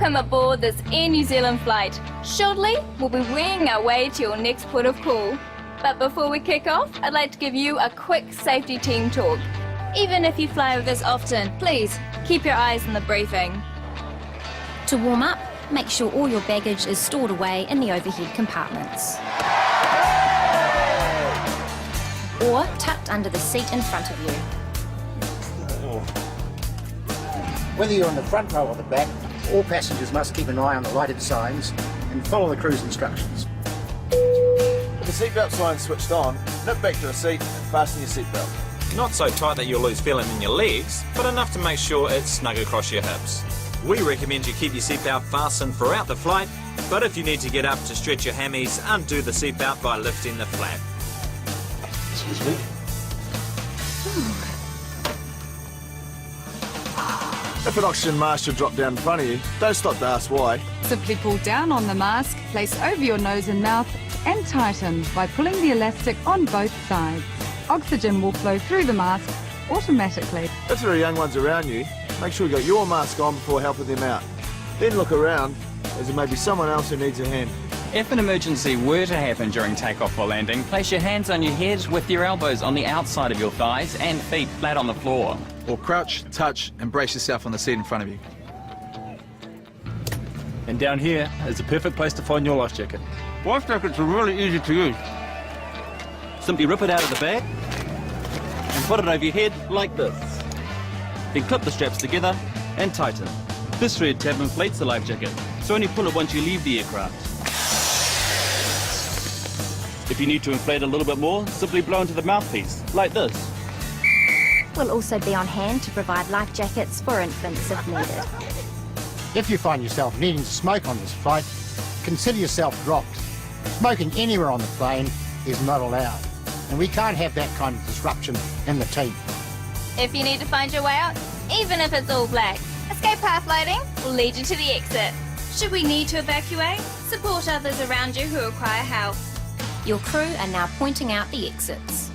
Welcome aboard this Air New Zealand flight. Shortly, we'll be winging our way to your next port of call. But before we kick off, I'd like to give you a quick safety team talk. Even if you fly with us often, please keep your eyes on the briefing. To warm up, make sure all your baggage is stored away in the overhead compartments. Or tucked under the seat in front of you. Whether you're on the front row or the back, all passengers must keep an eye on the lighted signs and follow the cruise instructions. With the seatbelt sign switched on, nip back to the seat and fasten your seatbelt. Not so tight that you'll lose feeling in your legs, but enough to make sure it's snug across your hips. We recommend you keep your seatbelt fastened throughout the flight, but if you need to get up to stretch your hammies, undo the seatbelt by lifting the flap. Excuse me. If an oxygen mask should drop down in front of you, don't stop to ask why. Simply pull down on the mask, place over your nose and mouth, and tighten by pulling the elastic on both sides. Oxygen will flow through the mask automatically. If there are young ones around you, make sure you got your mask on before helping them out. Then look around, as there may be someone else who needs a hand. If an emergency were to happen during takeoff or landing, place your hands on your head with your elbows on the outside of your thighs and feet flat on the floor. Or crouch, touch, and brace yourself on the seat in front of you. And down here is the perfect place to find your life jacket. Life jackets are really easy to use. Simply rip it out of the bag and put it over your head like this. Then clip the straps together and tighten. This thread tab inflates the life jacket, so only pull it once you leave the aircraft. If you need to inflate a little bit more, simply blow into the mouthpiece, like this. We'll also be on hand to provide life jackets for infants if needed. If you find yourself needing to smoke on this flight, consider yourself dropped. Smoking anywhere on the plane is not allowed, and we can't have that kind of disruption in the team. If you need to find your way out, even if it's all black, escape path lighting will lead you to the exit. Should we need to evacuate, support others around you who require help. Your crew are now pointing out the exits.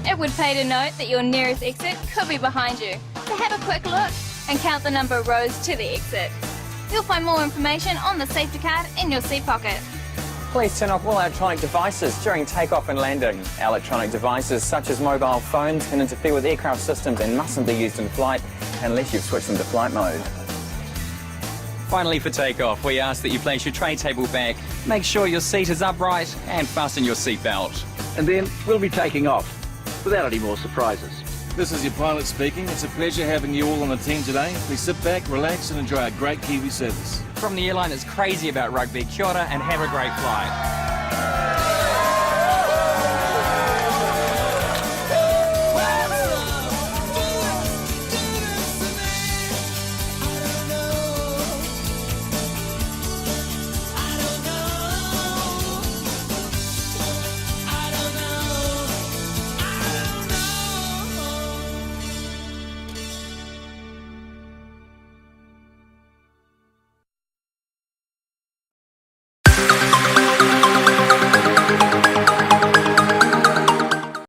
It would pay to note that your nearest exit could be behind you, so have a quick look and count the number of rows to the exit. You'll find more information on the safety card in your seat pocket. Please turn off all electronic devices during takeoff and landing. Electronic devices such as mobile phones can interfere with aircraft systems and mustn't be used in flight unless you've switched them to flight mode. Finally, for takeoff, we ask that you place your tray table back, make sure your seat is upright and fasten your seat belt. And then we'll be taking off, without any more surprises. This is your pilot speaking. It's a pleasure having you all on the team today. Please sit back, relax and enjoy our great Kiwi service. From the airline that's crazy about rugby, kia ora and have a great flight.